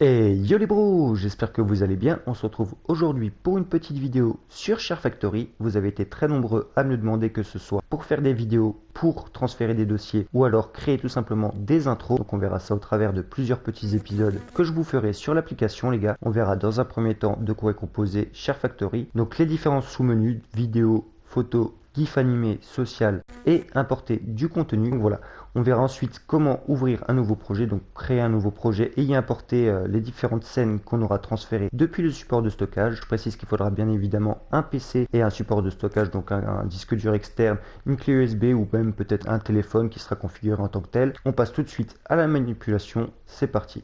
Et yo les bros, j'espère que vous allez bien. On se retrouve aujourd'hui pour une petite vidéo sur Share Factory. Vous avez été très nombreux à me le demander, que ce soit pour faire des vidéos, pour transférer des dossiers ou alors créer tout simplement des intros. Donc on verra ça au travers de plusieurs petits épisodes que je vous ferai sur l'application les gars. On verra dans un premier temps de quoi est composé Share Factory. Donc les différents sous-menus, vidéo, photos, GIF animé, social et importer du contenu. Donc voilà, on verra ensuite comment ouvrir un nouveau projet, donc créer un nouveau projet et y importer les différentes scènes qu'on aura transférées depuis le support de stockage. Je précise qu'il faudra bien évidemment un PC et un support de stockage, donc un disque dur externe, une clé USB ou même peut-être un téléphone qui sera configuré en tant que tel. On passe tout de suite à la manipulation, c'est parti.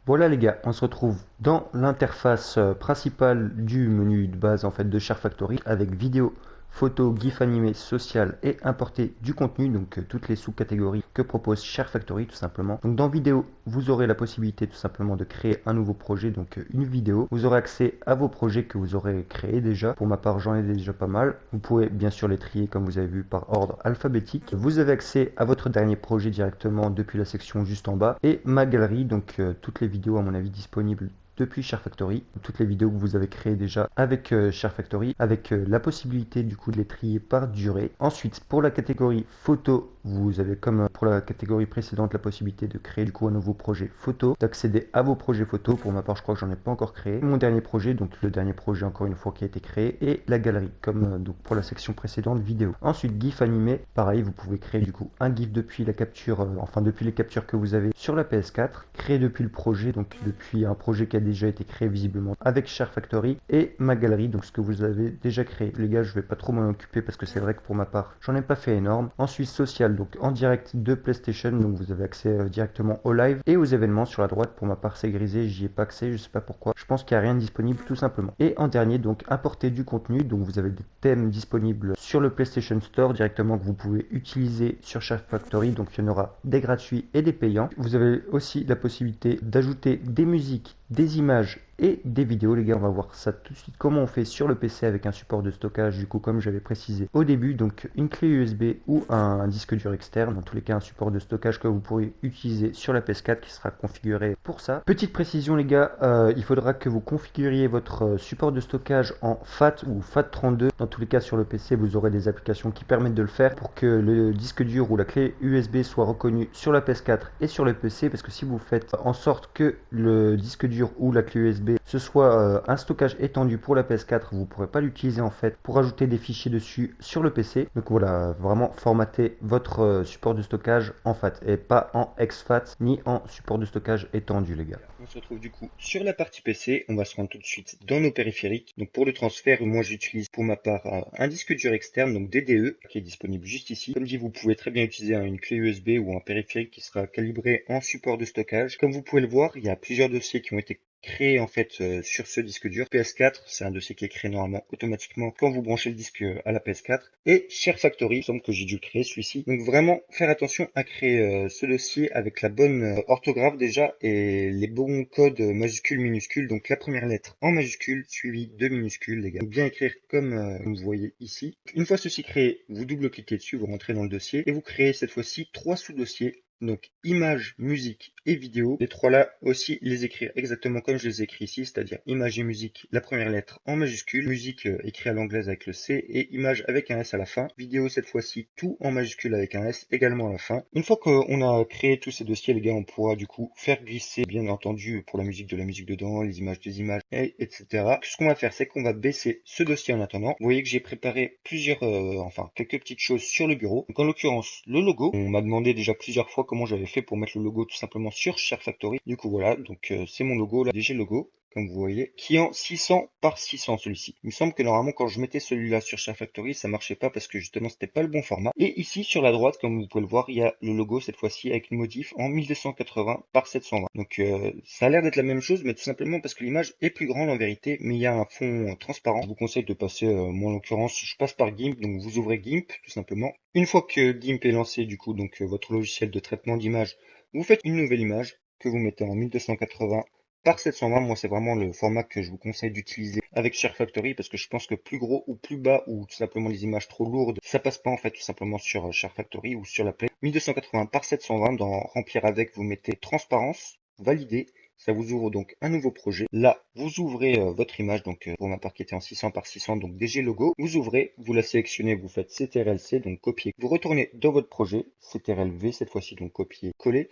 Voilà les gars, on se retrouve dans l'interface principale du menu de base en fait de Share Factory avec vidéo, photo, GIF animé, social et importer du contenu, donc toutes les sous-catégories que propose Share Factory tout simplement. Donc dans vidéo, vous aurez la possibilité tout simplement de créer un nouveau projet, donc une vidéo. Vous aurez accès à vos projets que vous aurez créés déjà. Pour ma part, j'en ai déjà pas mal. Vous pouvez bien sûr les trier comme vous avez vu par ordre alphabétique. Vous avez accès à votre dernier projet directement depuis la section juste en bas et ma galerie, donc toutes les vidéos à mon avis disponibles depuis Share Factory, toutes les vidéos que vous avez créées déjà avec Share Factory, avec la possibilité du coup de les trier par durée. Ensuite, pour la catégorie photo, vous avez comme pour la catégorie précédente la possibilité de créer du coup un nouveau projet photo, d'accéder à vos projets photo. Pour ma part, je crois que j'en ai pas encore créé. Mon dernier projet, donc le dernier projet encore une fois qui a été créé, et la galerie, comme donc pour la section précédente vidéo. Ensuite, GIF animé, pareil, vous pouvez créer du coup un GIF depuis la capture, enfin depuis les captures que vous avez sur la PS4, créer depuis le projet, donc depuis un projet qui a déjà été créé visiblement avec Share Factory, et ma galerie, donc ce que vous avez déjà créé. Les gars, je vais pas trop m'en occuper parce que c'est vrai que pour ma part, j'en ai pas fait énorme. Ensuite, social, donc en direct de PlayStation, donc vous avez accès directement au live et aux événements sur la droite. Pour ma part, c'est grisé, j'y ai pas accès, je sais pas pourquoi. Je pense qu'il n'y a rien de disponible tout simplement. Et en dernier, donc importer du contenu, donc vous avez des thèmes disponibles sur le PlayStation Store directement que vous pouvez utiliser sur Share Factory, donc il y en aura des gratuits et des payants. Vous avez aussi la possibilité d'ajouter des musiques, des images et des vidéos. Les gars, on va voir ça tout de suite comment on fait sur le PC avec un support de stockage, du coup comme j'avais précisé au début, donc une clé USB ou un disque dur externe, dans tous les cas un support de stockage que vous pourrez utiliser sur la PS4 qui sera configuré pour ça. Petite précision les gars, il faudra que vous configuriez votre support de stockage en FAT ou FAT32. Dans tous les cas sur le PC, vous aurez des applications qui permettent de le faire pour que le disque dur ou la clé USB soit reconnu sur la PS4 et sur le PC, parce que si vous faites en sorte que le disque dur ou la clé USB ce soit un stockage étendu pour la PS4, vous ne pourrez pas l'utiliser en fait pour ajouter des fichiers dessus sur le PC. Donc voilà, vraiment formater votre support de stockage en FAT et pas en exFAT ni en support de stockage étendu les gars. On se retrouve du coup sur la partie PC, on va se rendre tout de suite dans nos périphériques. Donc pour le transfert, moi j'utilise pour ma part un disque dur externe, donc DDE, qui est disponible juste ici. Comme dit, vous pouvez très bien utiliser une clé USB ou un périphérique qui sera calibré en support de stockage. Comme vous pouvez le voir, il y a plusieurs dossiers qui ont été créé en fait sur ce disque dur. PS4, c'est un dossier qui est créé normalement automatiquement quand vous branchez le disque à la PS4. Et Share Factory, il me semble que j'ai dû le créer celui-ci. Donc vraiment faire attention à créer ce dossier avec la bonne orthographe déjà et les bons codes majuscules minuscules. Donc la première lettre en majuscule suivie de minuscules les gars. Donc bien écrire comme vous voyez ici. Une fois ceci créé, vous double-cliquez dessus, vous rentrez dans le dossier et vous créez cette fois-ci 3 sous-dossiers. Donc images, musique et vidéo. Les trois là aussi les écrire exactement comme je les ai écrits ici, c'est-à-dire image et musique, la première lettre en majuscule, musique écrit à l'anglaise avec le C et image avec un S à la fin. Vidéo cette fois-ci tout en majuscule avec un S également à la fin. Une fois qu'on a créé tous ces dossiers les gars, on pourra du coup faire glisser bien entendu pour la musique de la musique dedans, les images des images, et etc. Ce qu'on va faire c'est qu'on va baisser ce dossier en attendant. Vous voyez que j'ai préparé quelques petites choses sur le bureau. Donc en l'occurrence le logo, on m'a demandé déjà plusieurs fois comment j'avais fait pour mettre le logo tout simplement sur Share Factory. Du coup voilà, donc c'est mon logo, là, DG logo, comme vous voyez, qui est en 600 par 600 celui-ci. Il me semble que normalement quand je mettais celui-là sur Share Factory, ça marchait pas parce que justement c'était pas le bon format. Et ici sur la droite, comme vous pouvez le voir, il y a le logo cette fois-ci avec une modif en 1280 par 720. Donc ça a l'air d'être la même chose, mais tout simplement parce que l'image est plus grande en vérité, mais il y a un fond transparent. Je vous conseille de passer, moi en l'occurrence, je passe par GIMP, donc vous ouvrez GIMP tout simplement. Une fois que GIMP est lancé, du coup, donc votre logiciel de traitement d'image, vous faites une nouvelle image que vous mettez en 1280 par 720. Moi, c'est vraiment le format que je vous conseille d'utiliser avec Share Factory parce que je pense que plus gros ou plus bas ou tout simplement les images trop lourdes, ça passe pas en fait tout simplement sur Share Factory ou sur la Play. 1280 par 720, dans remplir avec, vous mettez transparence, valider Ça vous ouvre donc un nouveau projet. Là, vous ouvrez votre image, donc pour ma part qui était en 600 par 600, donc DG logo. Vous ouvrez, vous la sélectionnez, vous faites CTRL-C, donc copier. Vous retournez dans votre projet, CTRL-V cette fois-ci, donc copier-coller.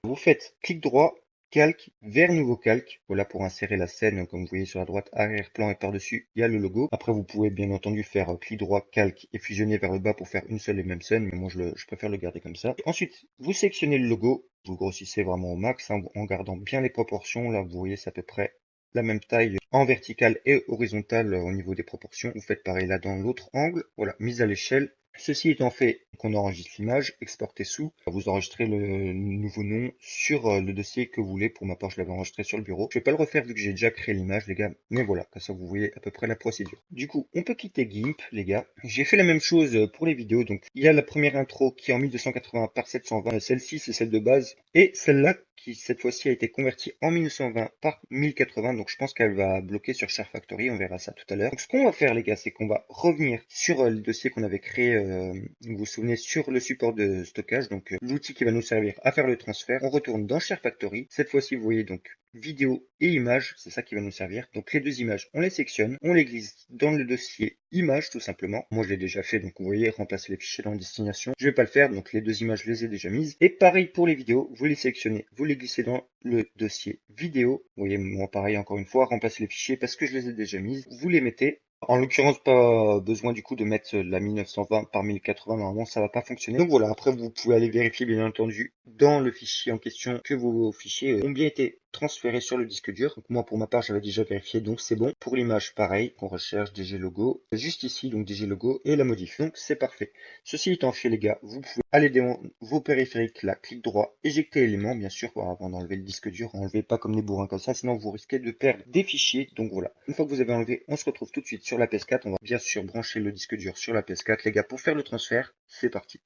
Vous faites clic droit, calque, vers nouveau calque. Voilà pour insérer la scène, comme vous voyez sur la droite, arrière-plan et par-dessus, il y a le logo. Après, vous pouvez bien entendu faire clic droit, calque et fusionner vers le bas pour faire une seule et même scène, mais moi je préfère le garder comme ça. Ensuite, vous sélectionnez le logo, vous grossissez vraiment au max, hein, en gardant bien les proportions. Là, vous voyez, c'est à peu près la même taille en vertical et horizontal au niveau des proportions. Vous faites pareil là dans l'autre angle. Voilà, mise à l'échelle. Ceci étant fait, qu'on enregistre l'image, exporter sous, vous enregistrez le nouveau nom sur le dossier que vous voulez. Pour ma part, je l'avais enregistré sur le bureau. Je vais pas le refaire vu que j'ai déjà créé l'image, les gars. Mais voilà, comme ça vous voyez à peu près la procédure. Du coup, on peut quitter GIMP, les gars. J'ai fait la même chose pour les vidéos. Donc, il y a la première intro qui est en 1280 par 720. Celle-ci, c'est celle de base. Et celle-là, qui cette fois-ci a été convertie en 1920 par 1080. Donc, je pense qu'elle va bloquer sur Share Factory. On verra ça tout à l'heure. Donc, ce qu'on va faire, les gars, c'est qu'on va revenir sur le dossier qu'on avait créé, vous vous souvenez, sur le support de stockage. Donc, l'outil qui va nous servir à faire le transfert. On retourne dans Share Factory. Cette fois-ci, vous voyez donc vidéo et image, c'est ça qui va nous servir. Donc les deux images, on les sectionne, on les glisse dans le dossier image tout simplement. Moi je l'ai déjà fait, donc vous voyez, remplacer les fichiers dans la destination. Je vais pas le faire, donc les deux images je les ai déjà mises. Et pareil pour les vidéos, vous les sélectionnez, vous les glissez dans le dossier vidéo. Vous voyez, moi pareil encore une fois, remplacer les fichiers parce que je les ai déjà mises. Vous les mettez. En l'occurrence, pas besoin du coup de mettre la 1920 par 1080, normalement ça va pas fonctionner. Donc voilà, après vous pouvez aller vérifier bien entendu dans le fichier en question que vos fichiers ont bien été transférés sur le disque dur. Donc moi pour ma part j'avais déjà vérifié, donc c'est bon. Pour l'image pareil, on recherche DG logo, juste ici donc DG logo et la modif, donc c'est parfait. Ceci étant fait les gars, vous pouvez aller dans vos périphériques là, clic droit, éjecter élément bien sûr avant d'enlever le disque dur, enlevez pas comme des bourrins comme ça, sinon vous risquez de perdre des fichiers. Donc voilà, une fois que vous avez enlevé, on se retrouve tout de suite sur la PS4, on va bien sûr brancher le disque dur sur la PS4 les gars pour faire le transfert, c'est parti.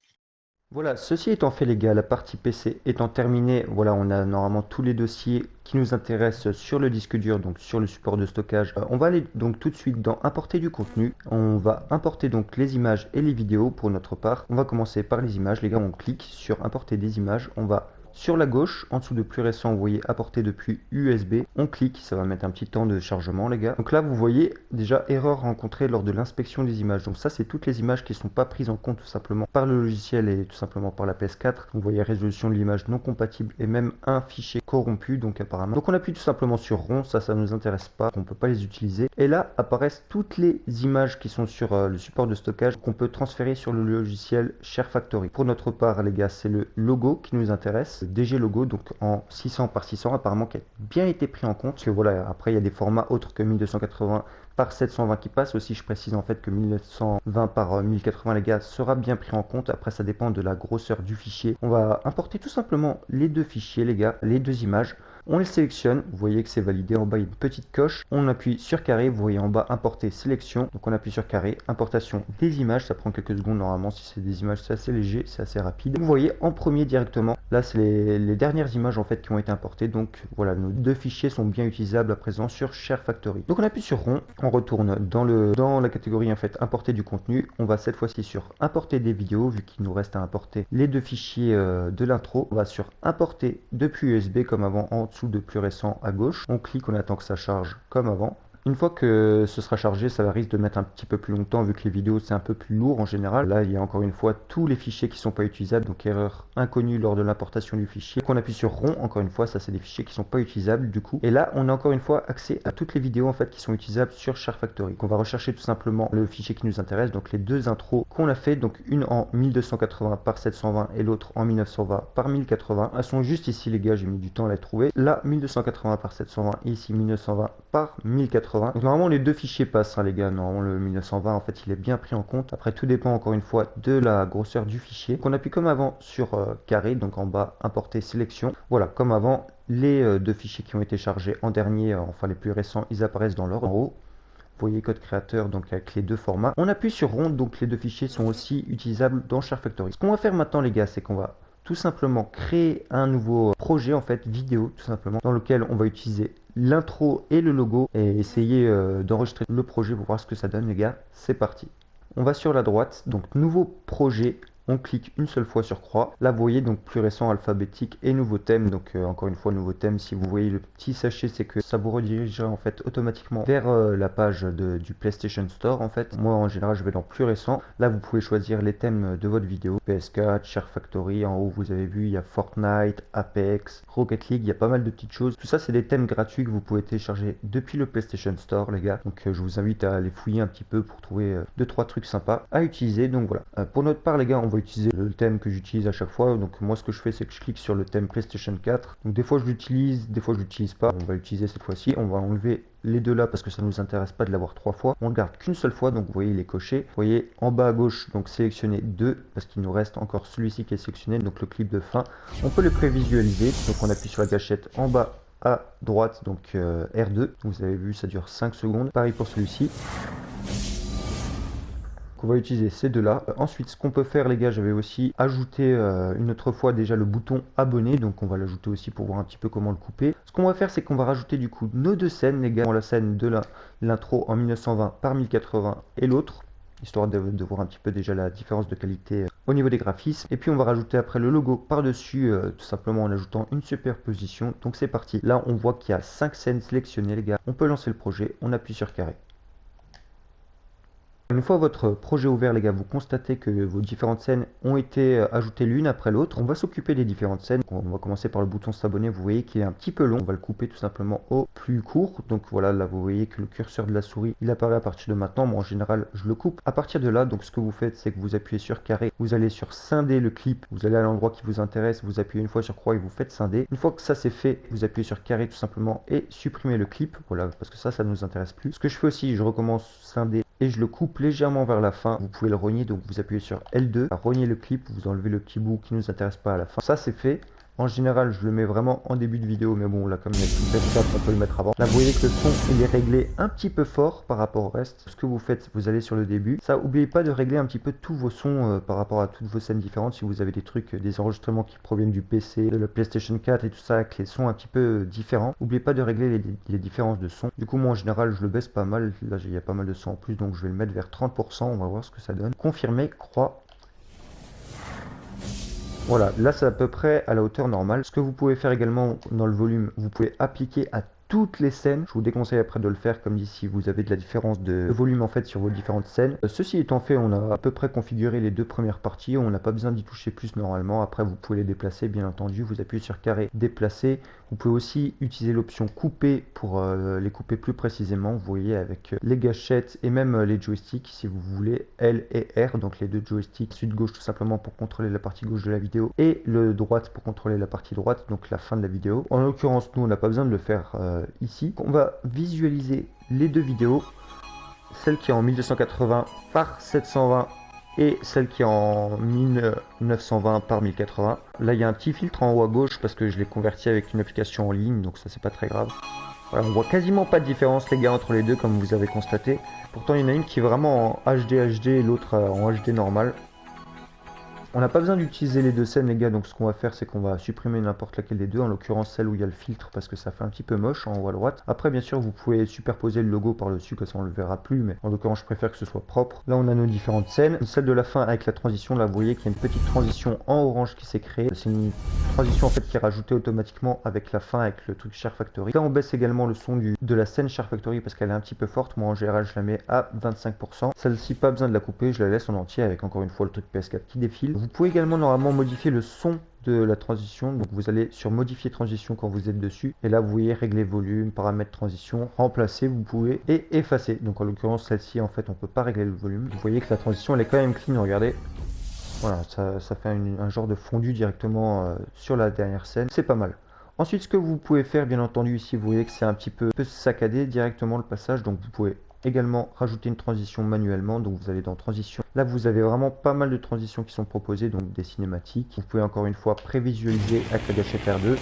Voilà, ceci étant fait les gars, la partie PC étant terminée, voilà, on a normalement tous les dossiers qui nous intéressent sur le disque dur, donc sur le support de stockage. On va aller donc tout de suite dans importer du contenu. On va importer donc les images et les vidéos pour notre part. On va commencer par les images, les gars, on clique sur importer des images, on va sur la gauche, en dessous de plus récent, vous voyez apporter depuis USB. On clique, ça va mettre un petit temps de chargement, les gars. Donc là, vous voyez déjà erreur rencontrée lors de l'inspection des images. Donc ça, c'est toutes les images qui ne sont pas prises en compte tout simplement par le logiciel et tout simplement par la PS4. Vous voyez résolution de l'image non compatible et même un fichier corrompu, donc apparemment. Donc on appuie tout simplement sur rond, ça ne nous intéresse pas, on ne peut pas les utiliser. Et là apparaissent toutes les images qui sont sur le support de stockage qu'on peut transférer sur le logiciel Share Factory. Pour notre part, les gars, c'est le logo qui nous intéresse. DG logo, donc en 600 par 600 apparemment, qui a bien été pris en compte, parce que voilà, après il y a des formats autres que 1280 par 720 qui passent aussi. Je précise en fait que 1920 par 1080 les gars sera bien pris en compte. Après ça dépend de la grosseur du fichier. On va importer tout simplement les deux fichiers les gars, les deux images. On les sélectionne, vous voyez que c'est validé, en bas il y a une petite coche, on appuie sur carré, vous voyez en bas importer sélection, donc on appuie sur carré, importation des images, ça prend quelques secondes normalement, si c'est des images c'est assez léger, c'est assez rapide. Vous voyez en premier directement, là c'est les dernières images en fait qui ont été importées, donc voilà, nos deux fichiers sont bien utilisables à présent sur Share Factory. Donc on appuie sur rond, on retourne dans la catégorie en fait importer du contenu, on va cette fois-ci sur importer des vidéos, vu qu'il nous reste à importer les deux fichiers de l'intro, on va sur importer depuis USB comme avant en dessous de plus récent à gauche. On clique, on attend que ça charge comme avant. Une fois que ce sera chargé, ça risque de mettre un petit peu plus longtemps vu que les vidéos c'est un peu plus lourd en général. Là il y a encore une fois tous les fichiers qui sont pas utilisables, donc erreur inconnue lors de l'importation du fichier. Donc on appuie sur rond, encore une fois ça c'est des fichiers qui sont pas utilisables du coup. Et là on a encore une fois accès à toutes les vidéos en fait qui sont utilisables sur Share Factory. Donc on va rechercher tout simplement le fichier qui nous intéresse, donc les deux intros qu'on a fait, donc une en 1280 par 720 et l'autre en 1920 par 1080. Elles sont juste ici les gars, j'ai mis du temps à les trouver. Là 1280 par 720 et ici 1920 par 1080. Donc normalement les deux fichiers passent hein, les gars, normalement le 1920 en fait il est bien pris en compte. Après tout dépend encore une fois de la grosseur du fichier. Donc on appuie comme avant sur carré, donc en bas importer sélection. Voilà, comme avant les deux fichiers qui ont été chargés en dernier, enfin les plus récents, ils apparaissent dans l'ordre en haut. Vous voyez code créateur donc avec les deux formats. On appuie sur rond, donc les deux fichiers sont aussi utilisables dans Share Factory. Ce qu'on va faire maintenant les gars, c'est qu'on va tout simplement créer un nouveau projet en fait vidéo tout simplement, dans lequel on va utiliser l'intro et le logo et essayer d'enregistrer le projet pour voir ce que ça donne les gars. C'est parti. On va sur la droite, donc nouveau projet On clique une seule fois sur croix. Là, vous voyez donc plus récent, alphabétique et nouveau thème. Donc encore une fois, nouveau thème. Si vous voyez le petit sachet, c'est que ça vous redirigera en fait automatiquement vers la page du PlayStation Store. En fait, moi en général, je vais dans plus récent. Là, vous pouvez choisir les thèmes de votre vidéo. PS4, Share Factory. En haut, vous avez vu, il y a Fortnite, Apex, Rocket League. Il y a pas mal de petites choses. Tout ça, c'est des thèmes gratuits que vous pouvez télécharger depuis le PlayStation Store, les gars. Donc je vous invite à aller fouiller un petit peu pour trouver 2-3 trucs sympas à utiliser. Donc voilà. Pour notre part, les gars, on va utiliser le thème que j'utilise à chaque fois. Donc moi, ce que je fais, c'est que je clique sur le thème PlayStation 4. Donc des fois, je l'utilise, des fois, je l'utilise pas. On va l'utiliser cette fois-ci. On va enlever les deux là parce que ça ne nous intéresse pas de l'avoir 3 fois. On le garde qu'une seule fois. Donc vous voyez, il est coché. Vous voyez en bas à gauche, donc sélectionner 2 parce qu'il nous reste encore celui-ci qui est sélectionné. Donc le clip de fin. On peut le prévisualiser. Donc on appuie sur la gâchette en bas à droite, donc R2. Vous avez vu, ça dure 5 secondes. Pareil pour celui-ci. On va utiliser ces deux là. Ensuite, ce qu'on peut faire, les gars, j'avais aussi ajouté une autre fois déjà le bouton abonné, donc on va l'ajouter aussi pour voir un petit peu comment le couper. Ce qu'on va faire, c'est qu'on va rajouter du coup nos deux scènes, les gars, la scène de l'intro en 1920 par 1080 et l'autre, histoire de voir un petit peu déjà la différence de qualité au niveau des graphismes. Et puis on va rajouter après le logo par-dessus, tout simplement en ajoutant une superposition. Donc c'est parti. Là, on voit qu'il y a 5 scènes sélectionnées, les gars. On peut lancer le projet, on appuie sur carré. Une fois votre projet ouvert, les gars, vous constatez que vos différentes scènes ont été ajoutées l'une après l'autre. On va s'occuper des différentes scènes. On va commencer par le bouton s'abonner. Vous voyez qu'il est un petit peu long. On va le couper tout simplement au plus court. Donc voilà, là vous voyez que le curseur de la souris, il apparaît à partir de maintenant. Moi en général, je le coupe à partir de là. Donc ce que vous faites, c'est que vous appuyez sur carré. Vous allez sur scinder le clip. Vous allez à l'endroit qui vous intéresse. Vous appuyez une fois sur croix et vous faites scinder. Une fois que ça c'est fait, vous appuyez sur carré tout simplement et supprimez le clip. Voilà, parce que ça ne nous intéresse plus. Ce que je fais aussi, je recommence scinder et je le coupe légèrement vers la fin. Vous pouvez le rogner, donc vous appuyez sur L2, rogner le clip, vous enlevez le petit bout qui ne nous intéresse pas à la fin. Ça c'est fait. En général, je le mets vraiment en début de vidéo, mais bon, là, comme il y a tout PS4, on peut le mettre avant. Là, vous voyez que le son, il est réglé un petit peu fort par rapport au reste. Ce que vous faites, vous allez sur le début. Ça, n'oubliez pas de régler un petit peu tous vos sons par rapport à toutes vos scènes différentes. Si vous avez des trucs, des enregistrements qui proviennent du PC, de la PlayStation 4 et tout ça, avec les sons un petit peu différents, n'oubliez pas de régler les différences de son. Du coup, moi, en général, je le baisse pas mal. Là, il y a pas mal de son en plus, donc je vais le mettre vers 30%. On va voir ce que ça donne. Confirmer, croix. Voilà, là c'est à peu près à la hauteur normale. Ce que vous pouvez faire également dans le volume, vous pouvez appliquer à toutes les scènes. Je vous déconseille après de le faire comme dit si vous avez de la différence de volume en fait sur vos différentes scènes. Ceci étant fait, on a à peu près configuré les deux premières parties. On n'a pas besoin d'y toucher plus normalement. Après vous pouvez les déplacer bien entendu. Vous appuyez sur carré, déplacer. Vous pouvez aussi utiliser l'option couper pour les couper plus précisément. Vous voyez avec les gâchettes et même les joysticks si vous voulez L et R. Donc les deux joysticks, sud gauche tout simplement pour contrôler la partie gauche de la vidéo et le droite pour contrôler la partie droite, donc la fin de la vidéo. En l'occurrence nous on n'a pas besoin de le faire ici. On va visualiser les deux vidéos, celle qui est en 1280 par 720 et celle qui est en 1920 par 1080. Là il y a un petit filtre en haut à gauche parce que je l'ai converti avec une application en ligne, donc ça c'est pas très grave. Voilà, on voit quasiment pas de différence les gars entre les deux comme vous avez constaté. Pourtant il y en a une qui est vraiment en HD et l'autre en HD normal. On n'a pas besoin d'utiliser les deux scènes les gars, donc ce qu'on va faire c'est qu'on va supprimer n'importe laquelle des deux, en l'occurrence celle où il y a le filtre parce que ça fait un petit peu moche en haut à droite. Après bien sûr vous pouvez superposer le logo par dessus, comme ça on le verra plus, mais en l'occurrence je préfère que ce soit propre. Là on a nos différentes scènes, celle de la fin avec la transition, là vous voyez qu'il y a une petite transition en orange qui s'est créée. C'est une transition en fait qui est rajoutée automatiquement avec la fin, avec le truc Share Factory. Là on baisse également le son de la scène Share Factory parce qu'elle est un petit peu forte. Moi en général je la mets à 25%. Celle-ci pas besoin de la couper, je la laisse en entier avec encore une fois le truc PS4 qui défile. Vous pouvez également normalement modifier le son de la transition, donc vous allez sur modifier transition quand vous êtes dessus et là vous voyez régler volume, paramètres transition, remplacer vous pouvez et effacer. Donc en l'occurrence celle-ci en fait on peut pas régler le volume. Vous voyez que la transition elle est quand même clean, regardez. Voilà, ça fait un genre de fondu directement sur la dernière scène, c'est pas mal. Ensuite ce que vous pouvez faire bien entendu ici, vous voyez que c'est un petit peu saccadé directement le passage, donc vous pouvez également rajouter une transition manuellement. Donc vous allez dans transition, là vous avez vraiment pas mal de transitions qui sont proposées, donc des cinématiques. Vous pouvez encore une fois prévisualiser avec la gâchette R2.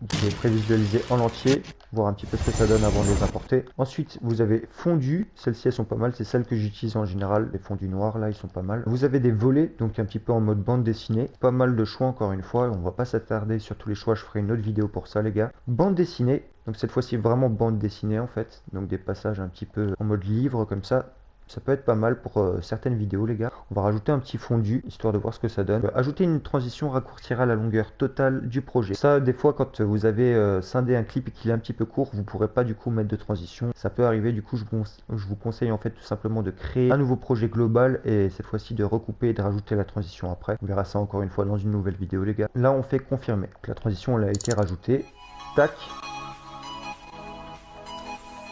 Vous pouvez prévisualiser en entier, voir un petit peu ce que ça donne avant de les importer. Ensuite, vous avez fondu, celles-ci elles sont pas mal, c'est celles que j'utilise en général. Les fondus noirs là, ils sont pas mal. Vous avez des volets, donc un petit peu en mode bande dessinée. Pas mal de choix encore une fois, on va pas s'attarder sur tous les choix, je ferai une autre vidéo pour ça les gars. Bande dessinée, donc cette fois-ci vraiment bande dessinée en fait. Donc des passages un petit peu en mode livre comme ça. Ça peut être pas mal pour certaines vidéos les gars. On va rajouter un petit fondu, histoire de voir ce que ça donne. Ajouter une transition raccourcira la longueur totale du projet. Ça, des fois, quand vous avez scindé un clip et qu'il est un petit peu court, vous pourrez pas du coup mettre de transition. Ça peut arriver, du coup, je vous conseille en fait tout simplement de créer un nouveau projet global et cette fois-ci de recouper et de rajouter la transition après. On verra ça encore une fois dans une nouvelle vidéo les gars. Là, on fait confirmer. Donc, la transition, elle a été rajoutée. Tac.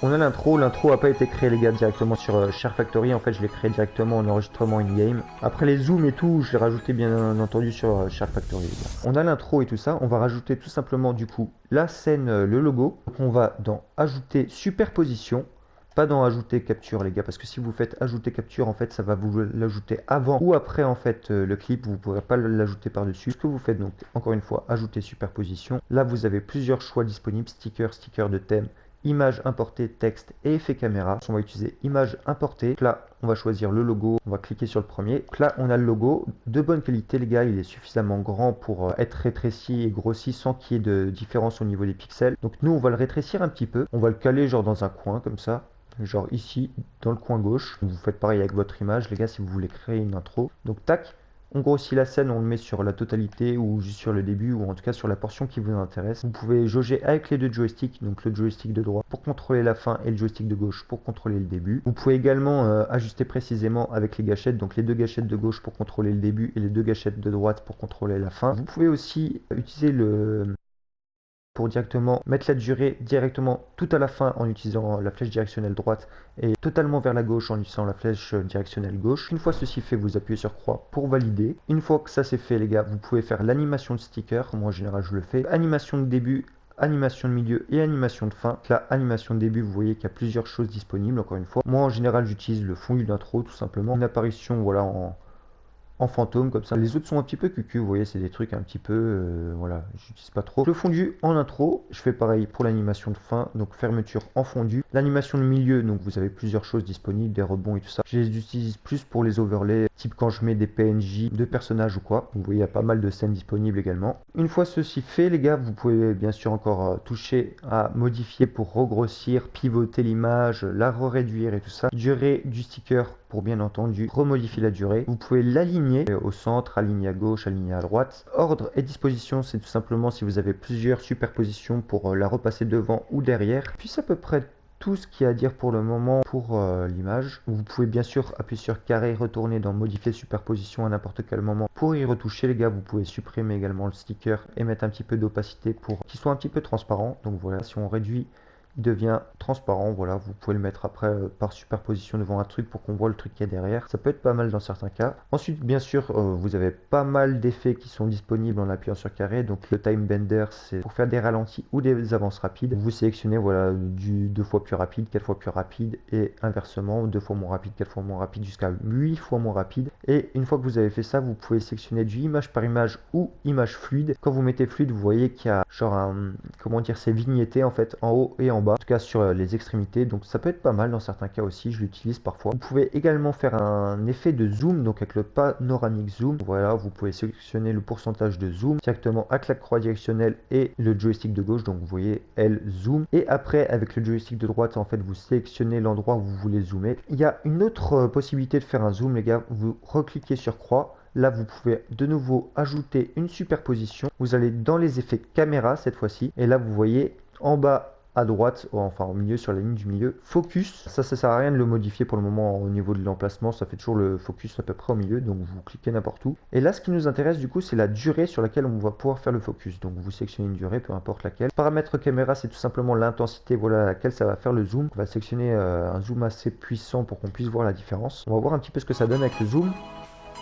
On a l'intro n'a pas été créé les gars directement sur Share Factory, en fait je l'ai créé directement en enregistrement in-game. Après les zooms et tout, je l'ai rajouté bien entendu sur Share Factory. On a l'intro et tout ça, on va rajouter tout simplement du coup la scène, le logo. Donc on va dans ajouter superposition, pas dans ajouter capture les gars, parce que si vous faites ajouter capture en fait ça va vous l'ajouter avant ou après en fait le clip, vous ne pourrez pas l'ajouter par dessus. Ce que vous faites donc encore une fois ajouter superposition, là vous avez plusieurs choix disponibles, sticker de thème, image importée, texte et effet caméra. On va utiliser image importée. Donc là, on va choisir le logo. On va cliquer sur le premier. Donc là, on a le logo de bonne qualité, les gars. Il est suffisamment grand pour être rétréci et grossi sans qu'il y ait de différence au niveau des pixels. Donc nous, on va le rétrécir un petit peu. On va le caler genre dans un coin comme ça. Genre ici, dans le coin gauche. Vous faites pareil avec votre image, les gars, si vous voulez créer une intro. Donc tac. On grossit la scène, on le met sur la totalité ou juste sur le début ou en tout cas sur la portion qui vous intéresse. Vous pouvez jauger avec les deux joysticks, donc le joystick de droite pour contrôler la fin et le joystick de gauche pour contrôler le début. Vous pouvez également ajuster précisément avec les gâchettes, donc les deux gâchettes de gauche pour contrôler le début et les deux gâchettes de droite pour contrôler la fin. Vous pouvez aussi utiliser le pour directement mettre la durée directement tout à la fin en utilisant la flèche directionnelle droite et totalement vers la gauche en utilisant la flèche directionnelle gauche. Une fois ceci fait, vous appuyez sur croix pour valider. Une fois que ça c'est fait les gars, vous pouvez faire l'animation de sticker. Moi en général je le fais. Animation de début, animation de milieu et animation de fin. La animation de début, vous voyez qu'il y a plusieurs choses disponibles encore une fois. Moi en général j'utilise le fondu d'intro tout simplement. Une apparition voilà en fantôme comme ça. Les autres sont un petit peu cucu, vous voyez, c'est des trucs un petit peu, voilà, j'utilise pas trop. Le fondu en intro, je fais pareil pour l'animation de fin, donc fermeture en fondu. L'animation de milieu, donc vous avez plusieurs choses disponibles, des rebonds et tout ça. Je les utilise plus pour les overlays, type quand je mets des PNJ de personnages ou quoi. Vous voyez, il y a pas mal de scènes disponibles également. Une fois ceci fait, les gars, vous pouvez bien sûr encore toucher à modifier pour regrossir, pivoter l'image, la réduire et tout ça. Durée du sticker pour bien entendu remodifier la durée. Vous pouvez l'aligner au centre, aligner à gauche, aligner à droite. Ordre et disposition, c'est tout simplement si vous avez plusieurs superpositions pour la repasser devant ou derrière. Puis c'est à peu près tout ce qu'il y a à dire pour le moment pour l'image. Vous pouvez bien sûr appuyer sur carré, retourner dans modifier superposition à n'importe quel moment pour y retoucher les gars. Vous pouvez supprimer également le sticker et mettre un petit peu d'opacité pour qu'il soit un petit peu transparent. Donc voilà, si on réduit, il devient transparent. Voilà, vous pouvez le mettre après par superposition devant un truc pour qu'on voit le truc qu'il y a derrière. Ça peut être pas mal dans certains cas. Ensuite, bien sûr, vous avez pas mal d'effets qui sont disponibles en appuyant sur carré. Donc le time bender, c'est pour faire des ralentis ou des avances rapides. Vous sélectionnez voilà du 2 fois plus rapide, 4 fois plus rapide et inversement 2 fois moins rapide, 4 fois moins rapide jusqu'à 8 fois moins rapide. Et une fois que vous avez fait ça, vous pouvez sélectionner du image par image ou image fluide. Quand vous mettez fluide, vous voyez qu'il y a genre un, comment dire, c'est vignetté en fait en haut et en bas, en tout cas sur les extrémités, donc ça peut être pas mal dans certains cas aussi, je l'utilise parfois. Vous pouvez également faire un effet de zoom, donc avec le panoramic zoom, voilà, vous pouvez sélectionner le pourcentage de zoom directement avec la croix directionnelle et le joystick de gauche, donc vous voyez L zoom, et après avec le joystick de droite en fait vous sélectionnez l'endroit où vous voulez zoomer. Il y a une autre possibilité de faire un zoom les gars, vous recliquez sur croix. Là, vous pouvez de nouveau ajouter une superposition. Vous allez dans les effets caméra cette fois-ci. Et là, vous voyez en bas à droite, enfin au milieu, sur la ligne du milieu, focus. Ça sert à rien de le modifier pour le moment au niveau de l'emplacement. Ça fait toujours le focus à peu près au milieu. Donc, vous cliquez n'importe où. Et là, ce qui nous intéresse du coup, c'est la durée sur laquelle on va pouvoir faire le focus. Donc, vous sélectionnez une durée, peu importe laquelle. Paramètre caméra, c'est tout simplement l'intensité, voilà, à laquelle ça va faire le zoom. On va sélectionner un zoom assez puissant pour qu'on puisse voir la différence. On va voir un petit peu ce que ça donne avec le zoom.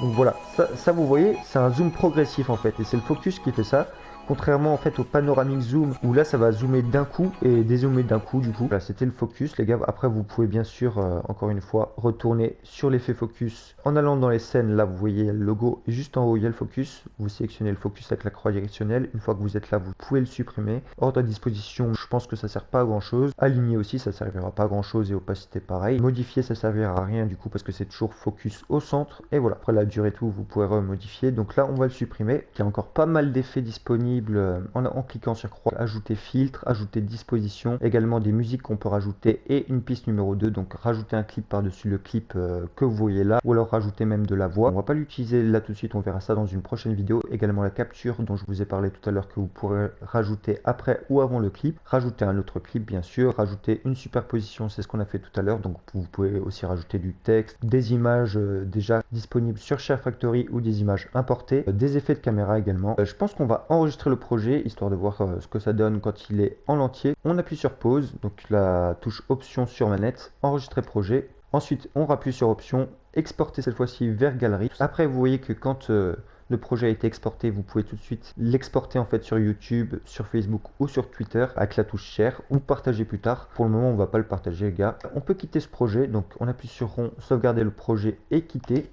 Donc voilà, ça vous voyez, c'est un zoom progressif en fait, et c'est le focus qui fait ça. Contrairement en fait au panoramic zoom où là ça va zoomer d'un coup et dézoomer d'un coup du coup. Voilà, c'était le focus les gars. Après vous pouvez bien sûr encore une fois retourner sur l'effet focus en allant dans les scènes. Là vous voyez le logo et juste en haut il y a le focus. Vous sélectionnez le focus avec la croix directionnelle. Une fois que vous êtes là vous pouvez le supprimer. Ordre de disposition, je pense que ça sert pas à grand chose. Aligner aussi ça servira pas à grand chose et opacité pareil. Modifier ça servira à rien du coup parce que c'est toujours focus au centre. Et voilà, après la durée tout vous pouvez remodifier. Donc là on va le supprimer. Il y a encore pas mal d'effets disponibles disponible en cliquant sur croix, ajouter filtre, ajouter disposition, également des musiques qu'on peut rajouter et une piste numéro 2, donc rajouter un clip par-dessus le clip que vous voyez là, ou alors rajouter même de la voix. On va pas l'utiliser là tout de suite, on verra ça dans une prochaine vidéo. Également la capture dont je vous ai parlé tout à l'heure, que vous pourrez rajouter après ou avant le clip, rajouter un autre clip bien sûr, rajouter une superposition, c'est ce qu'on a fait tout à l'heure, donc vous pouvez aussi rajouter du texte, des images déjà disponibles sur Share Factory ou des images importées, des effets de caméra également. Je pense qu'on va enregistrer le projet histoire de voir ce que ça donne quand il est en entier. On appuie sur pause, donc la touche option sur manette, enregistrer projet. Ensuite on rappuie sur option, exporter cette fois-ci vers galerie. Après vous voyez que quand le projet a été exporté, vous pouvez tout de suite l'exporter en fait sur YouTube, sur Facebook ou sur Twitter avec la touche share ou partager plus tard. Pour le moment on va pas le partager les gars. On peut quitter ce projet, donc on appuie sur rond, sauvegarder le projet et quitter.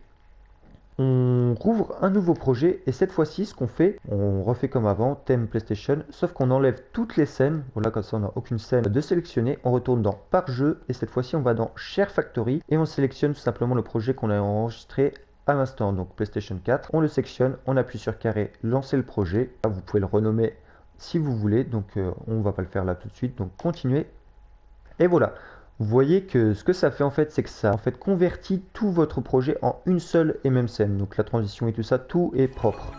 On rouvre un nouveau projet et cette fois-ci ce qu'on fait, on refait comme avant, thème PlayStation, sauf qu'on enlève toutes les scènes. Voilà, comme ça on n'a aucune scène de sélectionner. On retourne dans par jeu et cette fois-ci on va dans Share Factory et on sélectionne tout simplement le projet qu'on a enregistré à l'instant, donc PlayStation 4. On le sélectionne, on appuie sur carré, lancer le projet. Là, vous pouvez le renommer si vous voulez, donc on va pas le faire là tout de suite, donc continuer. Et voilà. Vous voyez que ce que ça fait en fait, c'est que ça en fait convertit tout votre projet en une seule et même scène. Donc la transition et tout ça, tout est propre.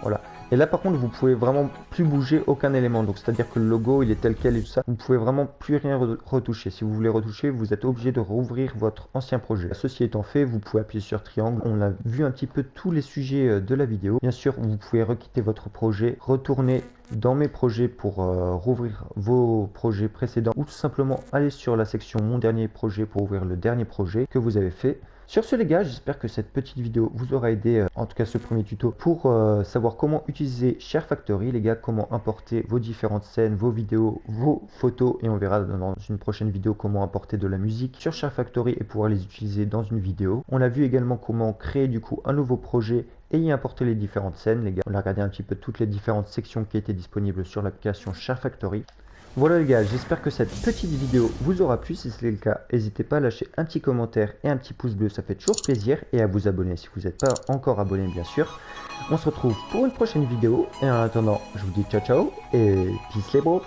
Voilà. Et là par contre vous pouvez vraiment plus bouger aucun élément, donc c'est à dire que le logo il est tel quel et tout ça, vous ne pouvez vraiment plus rien retoucher. Si vous voulez retoucher, vous êtes obligé de rouvrir votre ancien projet. Ceci étant fait, vous pouvez appuyer sur triangle. On a vu un petit peu tous les sujets de la vidéo. Bien sûr vous pouvez requitter votre projet, retourner dans mes projets pour rouvrir vos projets précédents, ou tout simplement aller sur la section mon dernier projet pour ouvrir le dernier projet que vous avez fait. Sur ce les gars, j'espère que cette petite vidéo vous aura aidé, en tout cas ce premier tuto, pour savoir comment utiliser Share Factory les gars, comment importer vos différentes scènes, vos vidéos, vos photos, et on verra dans une prochaine vidéo comment importer de la musique sur Share Factory et pouvoir les utiliser dans une vidéo. On a vu également comment créer du coup un nouveau projet et y importer les différentes scènes les gars. On a regardé un petit peu toutes les différentes sections qui étaient disponibles sur l'application Share Factory. Voilà les gars, j'espère que cette petite vidéo vous aura plu. Si c'est le cas, n'hésitez pas à lâcher un petit commentaire et un petit pouce bleu, ça fait toujours plaisir, et à vous abonner si vous n'êtes pas encore abonné bien sûr. On se retrouve pour une prochaine vidéo et en attendant je vous dis ciao ciao et peace les bros.